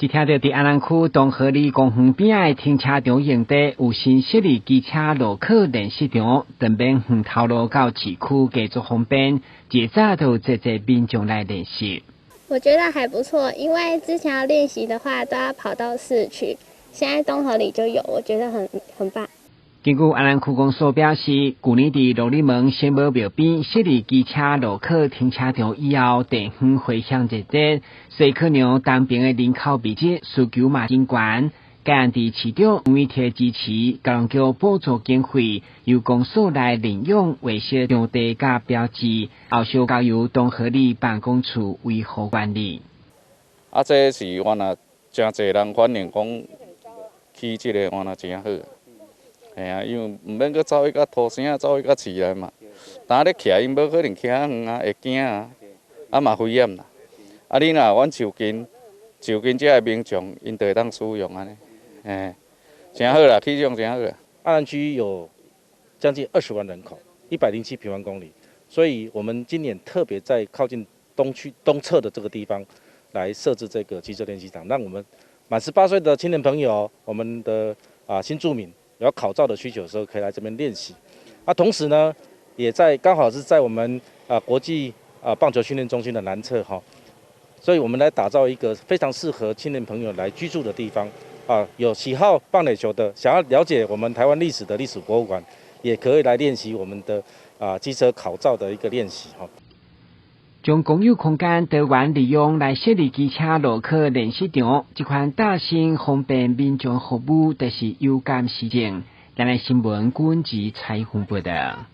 一听到伫安南区东河里公园边的停车场用地有新设立机车路口练习场，等边远头路到市区加足方便，一早就坐民众来练习。我觉得还不错，因为之前要练习的话都要跑到市区，现在东河里就有，我觉得很棒。根据安南区公所表示，去年伫鹿里门圣母庙边设立机车路口停车场以后，地方回响热烈，所以可能当边的人口密集，需求嘛真悬。该案伫市长黄伟提支持，高雄桥补助经费由公所来领用维设场地甲标志，后续交由东河里办公处维护管理。这是原来真侪人反映讲起这个原来真好。因为唔免去走迄个土城，走迄个市内嘛。当咧徛，因无可能徛远啊，会惊啊，嘛危险啦。你若阮就近这个民众，因就会当使用安尼，真好啦，气象真好啦。安南区有将近20万人口，107平方公里，所以我们今年特别在靠近东侧的这个地方来设置这个机车练习场，让我们满18岁的青年朋友，我们的新住民。有考照的需求的时候，可以来这边练习。同时呢，也刚好是在我们国际棒球训练中心的南侧哈，所以我们来打造一个非常适合青年朋友来居住的地方有喜好棒垒球的，想要了解我们台湾历史的历史博物馆，也可以来练习我们的机车考照的一个练习哈。将公有空间多元利用来设立机车路口练习场，这款大型方便民众服务，就是有感实证。咱的新闻管制采访报道。